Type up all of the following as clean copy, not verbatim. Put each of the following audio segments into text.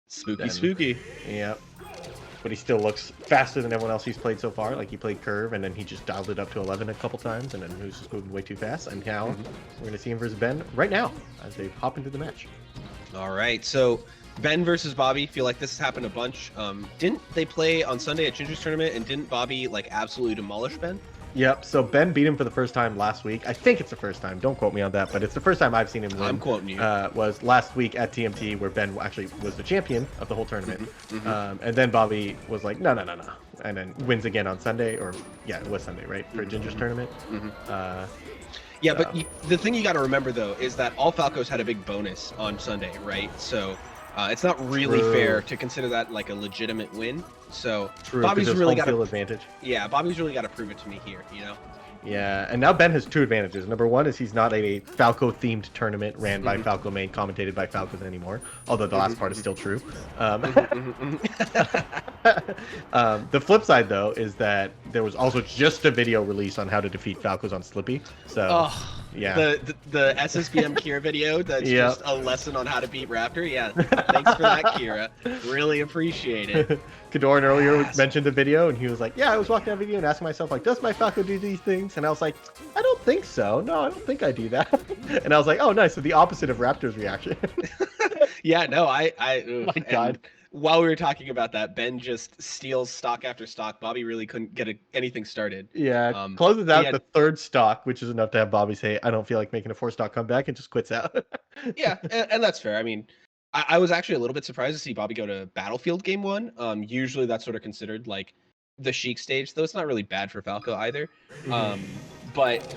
Spooky, Then- spooky. Yeah. But he still looks faster than everyone else he's played so far. Like, he played curve, and then he just dialed it up to 11 a couple times, and then he was just moving way too fast. And now we're going to see him versus Ben right now as they hop into the match. All right, so Ben versus Bobby. Feel like this has happened a bunch. Didn't they play on Sunday at Ginger's tournament, and didn't Bobby like absolutely demolish Ben? Yep, so Ben beat him for the first time last week. I think it's the first time. Don't quote me on that, but it's the first time I've seen him win. I'm quoting you. Was last week at TMT, where Ben actually was the champion of the whole tournament. And then Bobby was like, no. And then wins again on Sunday, or yeah, it was Sunday, right? For Ginger's tournament. Yeah, but the thing you got to remember, though, is that all Falcos had a big bonus on Sunday, right? So it's not really fair to consider that like a legitimate win. So Bobby's really got to advantage. Yeah, Bobby's really got to prove it to me here, you know? Yeah, and now Ben has two advantages. Number one is he's not a Falco-themed tournament ran by Falco main, commentated by Falcos anymore, although the last part is still true. The flip side, though, is that there was also just a video release on how to defeat Falcos on Slippy. So, yeah. The SSBM Kira video that's just a lesson on how to beat Raptor. Yeah, thanks for that, Kira. Really appreciate it. Kadoran earlier mentioned the video, and he was like, yeah, I was watching that video and asking myself, like, does my Falco do these things? And I was like, I don't think so. No, I don't think I do that. And I was like, oh, nice. So the opposite of Raptor's reaction. Yeah, no, oh my God. While we were talking about that, Ben just steals stock after stock. Bobby really couldn't get anything started. Yeah, closes out the third stock, which is enough to have Bobby say, I don't feel like making a 4-stock comeback, and just quits out. Yeah, and that's fair. I mean, I was actually a little bit surprised to see Bobby go to Battlefield game 1. Usually that's sort of considered like the Sheik stage, though it's not really bad for Falco either. But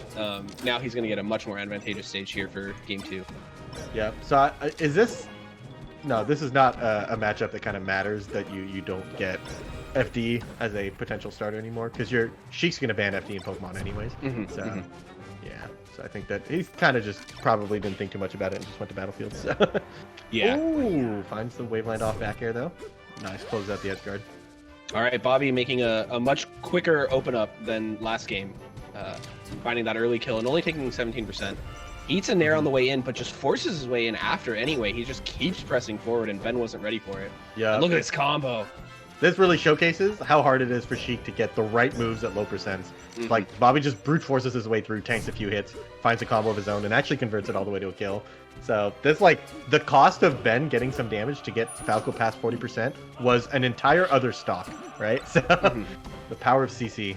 now he's going to get a much more advantageous stage here for game 2. Yeah, so is this... No, this is not a matchup that kind of matters, that you don't get FD as a potential starter anymore, because Sheik's going to ban FD in Pokemon anyways. So, yeah. So I think that he's kind of just probably didn't think too much about it and just went to Battlefield. So. Yeah. Ooh, finds the Waveland off back air, though. Nice, closes out the edge guard. All right, Bobby making a much quicker open up than last game. Finding that early kill and only taking 17%. Eats a Nair on the way in, but just forces his way in after anyway. He just keeps pressing forward, and Ben wasn't ready for it. Yeah. And look at this combo. This really showcases how hard it is for Sheik to get the right moves at low percents. Like, Bobby just brute forces his way through, tanks a few hits, finds a combo of his own, and actually converts it all the way to a kill. So this, like, the cost of Ben getting some damage to get Falco past 40% was an entire other stock, right? So the power of CC.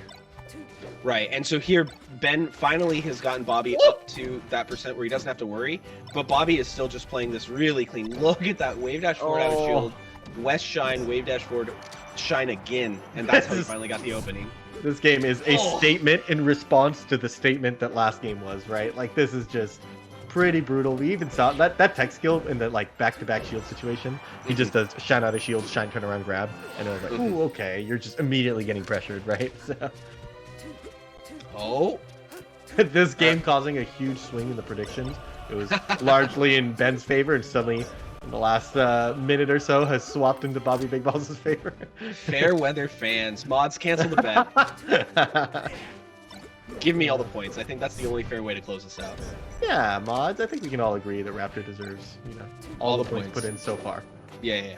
Right, and so here, Ben finally has gotten Bobby up to that percent where he doesn't have to worry, but Bobby is still just playing this really clean. Look at that, wave dash forward out of shield, West shine, wave dash forward, shine again, and that's how he finally got the opening. This game is a statement in response to the statement that last game was, right? Like, this is just pretty brutal. We even saw that tech skill in the, like, back-to-back shield situation. He just does shine out of shield, shine, turn around, grab, and it was like, ooh, okay, you're just immediately getting pressured, right? So... this game causing a huge swing in the predictions. It was largely in Ben's favor, and suddenly in the last minute or so has swapped into Bobby Big Balls' favor. Fair weather fans. Mods, cancel the bet. Give me all the points. I think that's the only fair way to close this out. Yeah, Mods, I think we can all agree that Raptor deserves, you know, all the points put in so far. Yeah.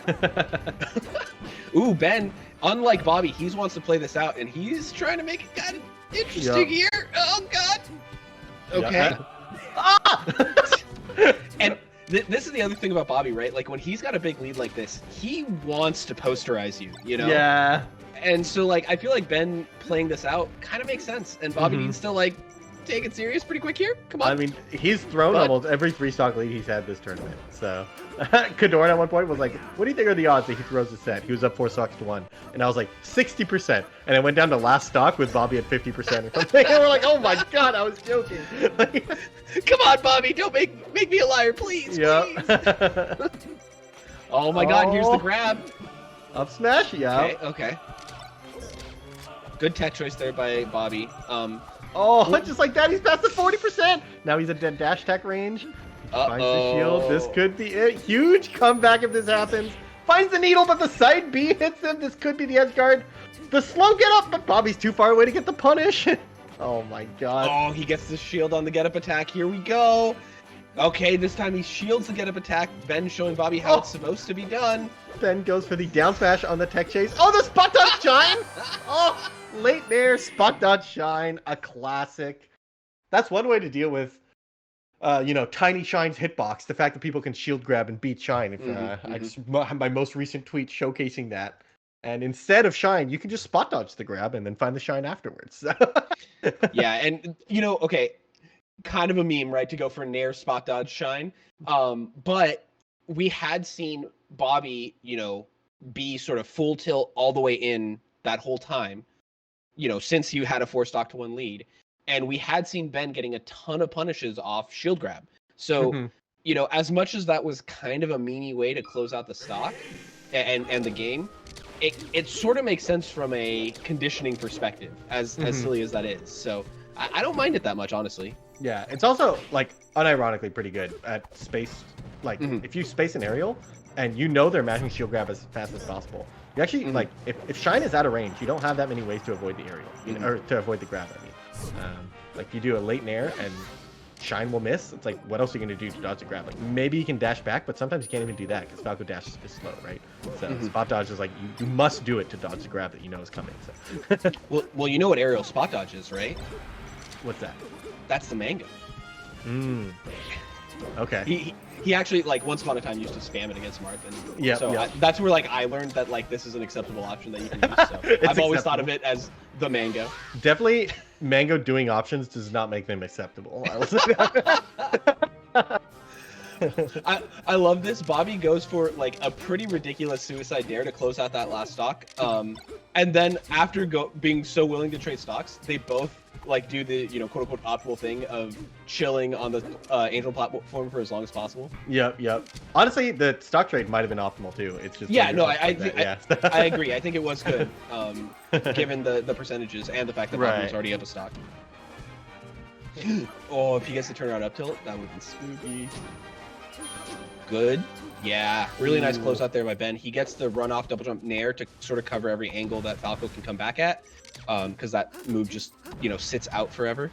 Ooh, Ben, unlike Bobby, he wants to play this out, and he's trying to make it kind of interesting here. Oh, God. Okay. And this is the other thing about Bobby, right? Like, when he's got a big lead like this, he wants to posterize you, you know? Yeah. And so, like, I feel like Ben playing this out kind of makes sense, and Bobby needs to, like, take it serious pretty quick here. Come on. I mean, he's thrown almost every 3-stock lead he's had this tournament, so... Kadoran at one point was like, what do you think are the odds that he throws a set? He was up 4 stocks to 1. And I was like, 60%. And it went down to last stock with Bobby at 50% or something. And we're like, oh my God, I was joking. Come on, Bobby, don't make me a liar, please. Please. Oh my God, here's the grab. Up smash, yeah. Okay. Good tech choice there by Bobby. Just like that, he's past the 40%. Now he's at dash tech range. Finds the shield. This could be it. Huge comeback if this happens. Finds the needle, but the side B hits him. This could be the edge guard. The slow get up, but Bobby's too far away to get the punish. Oh my God. Oh, he gets the shield on the get up attack. Here we go. Okay, this time he shields the get up attack. Ben showing Bobby how it's supposed to be done. Ben goes for the down smash on the tech chase. Oh, the spot dodge shine! Oh, late nair, spot dodge shine, a classic. That's one way to deal with, Tiny Shine's hitbox. The fact that people can shield grab and beat Shine. I just have my most recent tweet showcasing that. And instead of Shine, you can just spot dodge the grab and then find the Shine afterwards. Yeah, and okay, kind of a meme, right? To go for nair, spot dodge, Shine. But we had seen Bobby, be sort of full tilt all the way in that whole time, since you had a 4-stock to 1 lead. And we had seen Ben getting a ton of punishes off shield grab. So, as much as that was kind of a meanie way to close out the stock and the game, it sort of makes sense from a conditioning perspective, as silly as that is. So I don't mind it that much, honestly. Yeah, it's also, unironically pretty good at space. If you space an aerial, and they're mashing shield grab as fast as possible, you actually, if Shine is out of range, you don't have that many ways to avoid the aerial, or to avoid the grab, I mean. You do a late nair, and Shine will miss. It's like, what else are you going to do to dodge the grab? Maybe you can dash back, but sometimes you can't even do that, because Falco dash is slow, right? So spot dodge is you must do it to dodge the grab that is coming. So. well, you know what aerial spot dodge is, right? What's that? That's the mango. Okay. He actually, once upon a time, used to spam it against Marth. Yeah. So that's where, I learned that, this is an acceptable option that you can use. So I've always thought of it as the mango. Definitely, mango doing options does not make them acceptable. I will say that. I love this. Bobby goes for, a pretty ridiculous suicide dare to close out that last stock. And then after being so willing to trade stocks, they both do the quote-unquote optimal thing of chilling on the angel platform for as long as possible. Yep. Honestly, the stock trade might have been optimal too. It's just I agree. I think it was good, given the percentages and the fact that Bobby was already up a stock. Oh, if he gets to turn around up tilt, that would be spooky. Good. Yeah, really nice close out there by Ben. He gets the run off double jump nair to sort of cover every angle that Falco can come back at, because that move just sits out forever.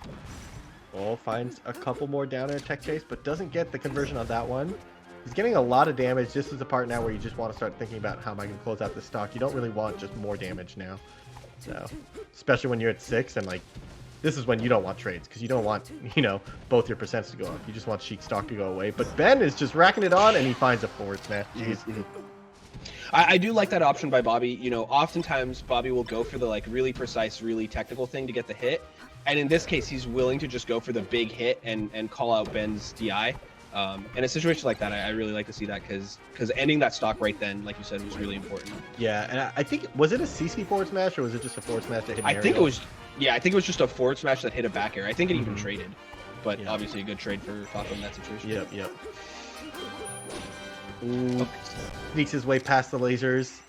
Well, finds a couple more down air tech chase, but doesn't get the conversion on that one. He's getting a lot of damage. This is the part now where you just want to start thinking about how am I going to close out the stock. You don't really want just more damage now. So, especially when you're at 6 and this is when you don't want trades, because you don't want, both your percents to go up. You just want Sheik stock to go away. But Ben is just racking it on, and he finds a forward smash. Jeez. I do like that option by Bobby. Oftentimes Bobby will go for the really precise, really technical thing to get the hit. And in this case, he's willing to just go for the big hit and call out Ben's DI. In a situation like that, I really like to see that, because ending that stock right then, like you said, was really important. Yeah, and I think, was it a CC forward smash, or was it just a forward smash that hit an aerial? I think it was just a forward smash that hit a back air. I think it even traded, but obviously a good trade for Falco in that situation. Yep. Ooh, sneaks his way past the lasers,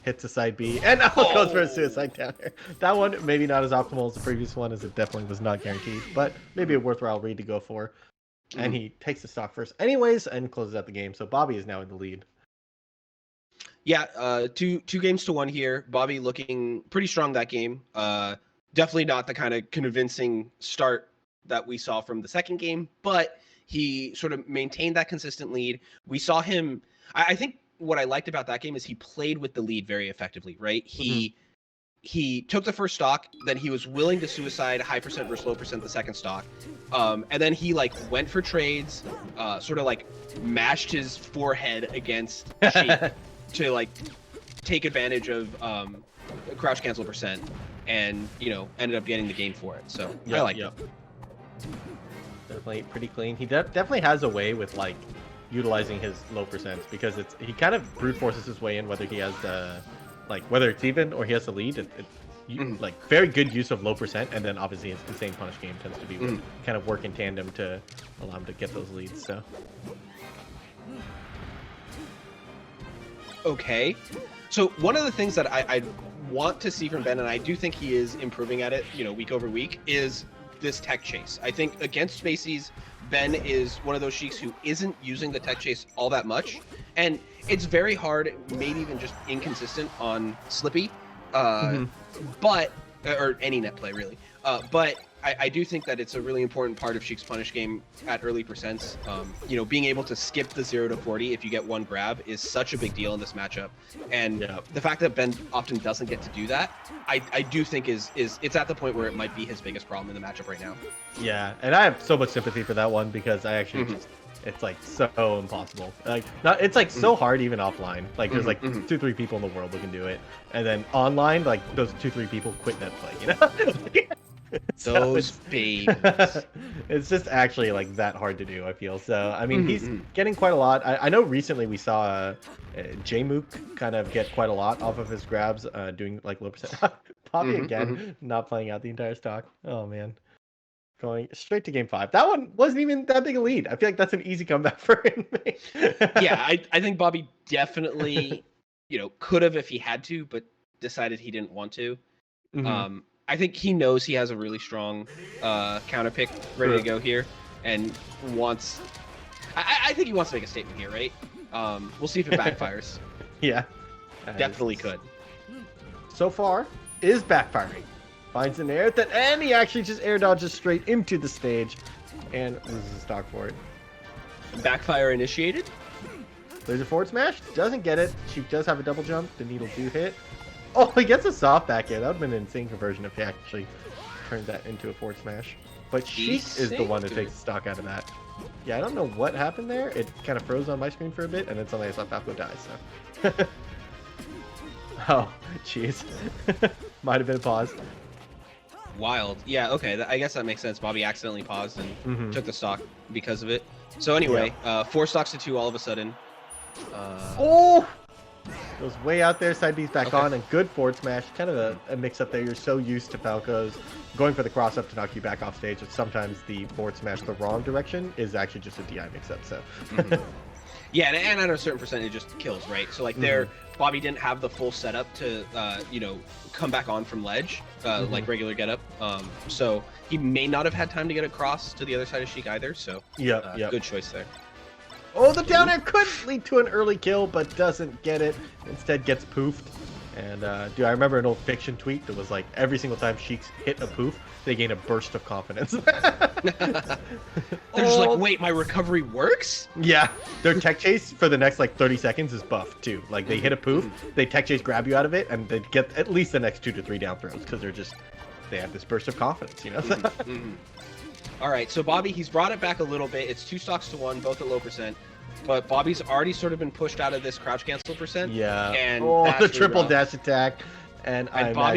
hits a side B, and goes for a suicide down there. That one, maybe not as optimal as the previous one, as it definitely was not guaranteed, but maybe a worthwhile read to go for. And he takes the stock first anyways, and closes out the game. So Bobby is now in the lead. Yeah, 2 games to 1 here. Bobby looking pretty strong that game. Definitely not the kind of convincing start that we saw from the second game, but he sort of maintained that consistent lead. We saw him. I think what I liked about that game is he played with the lead very effectively, right? He took the first stock, then he was willing to suicide high percent versus low percent the second stock, and then he went for trades, sort of mashed his forehead against Sheik to take advantage of crouch cancel percent, and ended up getting the game for it. So I like it. Definitely pretty clean. He definitely has a way with utilizing his low percents, because he kind of brute forces his way in, whether he has whether it's even or he has the lead. Very good use of low percent, and then obviously his insane punish game tends to be kind of work in tandem to allow him to get those leads. So okay, so one of the things that I want to see from Ben, and I do think he is improving at it, week over week, is this tech chase. I think against Spacies, Ben is one of those Sheiks who isn't using the tech chase all that much, and it's very hard, maybe even just inconsistent on Slippy, but or any net play really. But I do think that it's a really important part of Sheik's punish game at early percents. You know, being able to skip the 0 to 40 if you get one grab is such a big deal in this matchup. And the fact that Ben often doesn't get to do that, I do think is it's at the point where it might be his biggest problem in the matchup right now. Yeah, and I have so much sympathy for that one because I actually just, it's like so impossible. Like, not, it's like so hard even offline. Like there's like 2-3 people in the world who can do it, and then online, like those 2-3 people quit that play. You know. Those babes. It's just actually like that hard to do, I feel. So I mean, he's getting quite a lot. I know recently we saw J-Mook kind of get quite a lot off of his grabs, doing like low percent. Bobby again, not playing out the entire stock. Oh man, going straight to game 5. That one wasn't even that big a lead. I feel like that's an easy comeback for him. Yeah, I think Bobby definitely, you know, could have if he had to, but decided he didn't want to. I think he knows he has a really strong counter pick ready to go here, and wants. I think he wants to make a statement here, right? We'll see if it backfires. Yeah, definitely could. So far, is backfiring. Finds an air that, and he actually just air dodges straight into the stage, and loses the stock for it. Backfire initiated. There's a forward smash. Doesn't get it. Sheik does have a double jump. The needle do hit. Oh, he gets a soft back air. That would have been an insane conversion if he actually turned that into a forward smash. But Sheik is the one that takes the stock out of that. Yeah, I don't know what happened there. It kind of froze on my screen for a bit, and then suddenly I saw Falco die, so. Oh, jeez. Might have been a pause. Wild. Yeah, okay. I guess that makes sense. Bobby accidentally paused and took the stock because of it. So anyway, 4 stocks to 2 all of a sudden. Oh! Goes way out there, side B's back on, and good forward smash. Kind of a mix-up there. You're so used to Falco's going for the cross-up to knock you back off stage, that sometimes the forward smash the wrong direction is actually just a DI mix-up, so. Yeah, and at a certain percent, it just kills, right? So, like, there, Bobby didn't have the full setup to, you know, come back on from ledge, like regular get-up. So he may not have had time to get across to the other side of Sheik either, so good choice there. Oh, the down air could lead to an early kill, but doesn't get it. Instead gets poofed. And, dude, I remember an old fiction tweet that was like, every single time Sheiks hit a poof, they gain a burst of confidence. They're just like, wait, my recovery works? Yeah, their tech chase for the next, like, 30 seconds is buffed, too. Like, they hit a poof, they tech chase grab you out of it, and they get at least the next 2 to 3 down throws, because they have this burst of confidence, you know? All right, so Bobby, he's brought it back a little bit. It's 2 stocks to 1, both at low percent. But Bobby's already sort of been pushed out of this crouch cancel percent. Yeah. And the triple dash attack. And Bobby